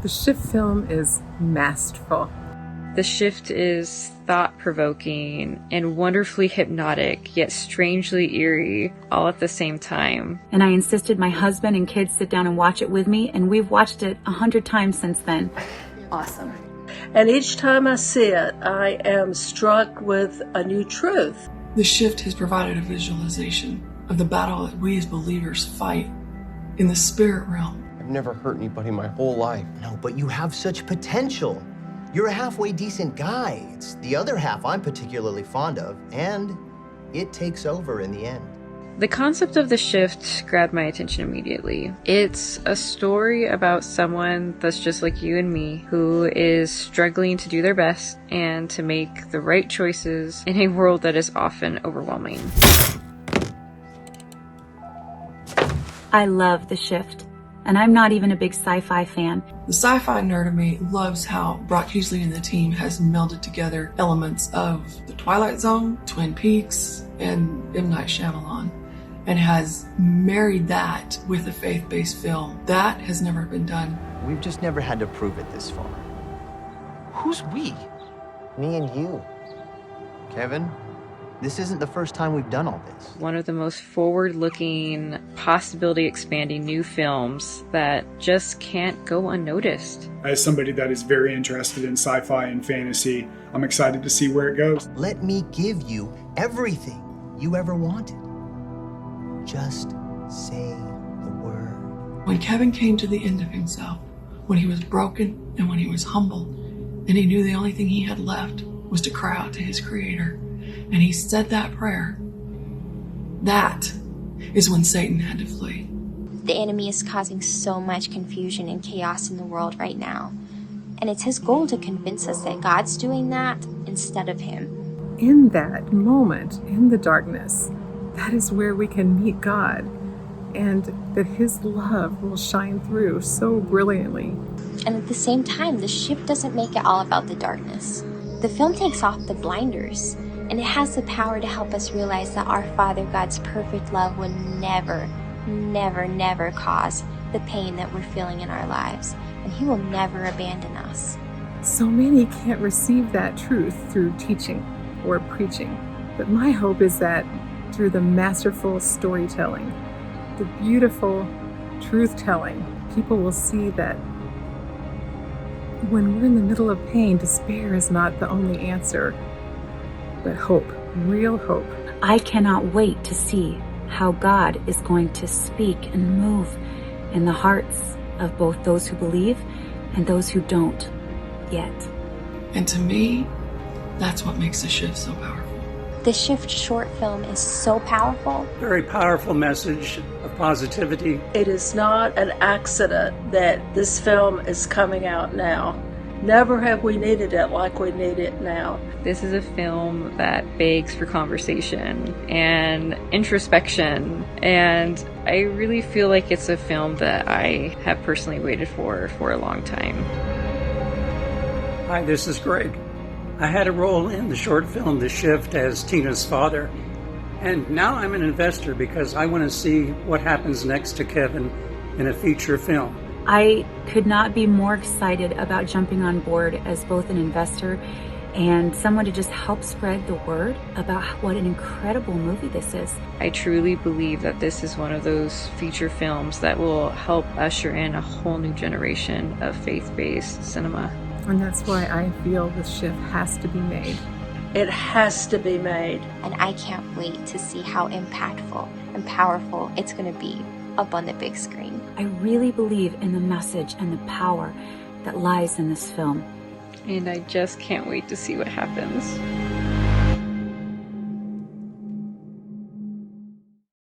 The Shift film is masterful. The Shift is thought-provoking and wonderfully hypnotic, yet strangely eerie, all at the same time. And I insisted my husband and kids sit down and watch it with me, and we've watched it 100 times since then. Awesome. And each time I see it, I am struck with a new truth. The Shift has provided a visualization of the battle that we as believers fight in the spirit realm. I've never hurt anybody my whole life. No, but you have such potential. You're a halfway decent guy. It's the other half I'm particularly fond of, and it takes over in the end. The concept of The Shift grabbed my attention immediately. It's a story about someone that's just like you and me, who is struggling to do their best and to make the right choices in a world that is often overwhelming. I love The Shift, and I'm not even a big sci-fi fan. The sci-fi nerd of me loves how Brock Heasley and the team has melded together elements of The Twilight Zone, Twin Peaks, and M. Night Shyamalan, and has married that with a faith-based film. That has never been done. We've just never had to prove it this far. Who's we? Me and you. Kevin, this isn't the first time we've done all this. One of the most forward-looking, possibility-expanding new films that just can't go unnoticed. As somebody that is very interested in sci-fi and fantasy, I'm excited to see where it goes. Let me give you everything you ever wanted. Just say the word. When Kevin came to the end of himself, when he was broken and when he was humble, and he knew the only thing he had left was to cry out to his Creator, and he said that prayer, that is when Satan had to flee. The enemy is causing so much confusion and chaos in the world right now. And it's his goal to convince us that God's doing that instead of him. In that moment, in the darkness, that is where we can meet God, and that his love will shine through so brilliantly. And at the same time, the Shift doesn't make it all about the darkness. The film takes off the blinders, and it has the power to help us realize that our Father God's perfect love will never, never, never cause the pain that we're feeling in our lives, and he will never abandon us. So many can't receive that truth through teaching or preaching, but my hope is that through the masterful storytelling, the beautiful truth-telling, people will see that when we're in the middle of pain, despair is not the only answer, but hope, real hope. I cannot wait to see how God is going to speak and move in the hearts of both those who believe and those who don't yet. And to me, that's what makes The Shift so powerful. The Shift short film is so powerful. Very powerful message of positivity. It is not an accident that this film is coming out now. Never have we needed it like we need it now. This is a film that begs for conversation and introspection, and I really feel like it's a film that I have personally waited for a long time. Hi, this is Greg. I had a role in the short film The Shift as Tina's father, and now I'm an investor because I want to see what happens next to Kevin in a feature film. I could not be more excited about jumping on board as both an investor and someone to just help spread the word about what an incredible movie this is. I truly believe that this is one of those feature films that will help usher in a whole new generation of faith-based cinema. And that's why I feel The Shift has to be made. It has to be made. And I can't wait to see how impactful and powerful it's going to be up on the big screen. I really believe in the message and the power that lies in this film. And I just can't wait to see what happens.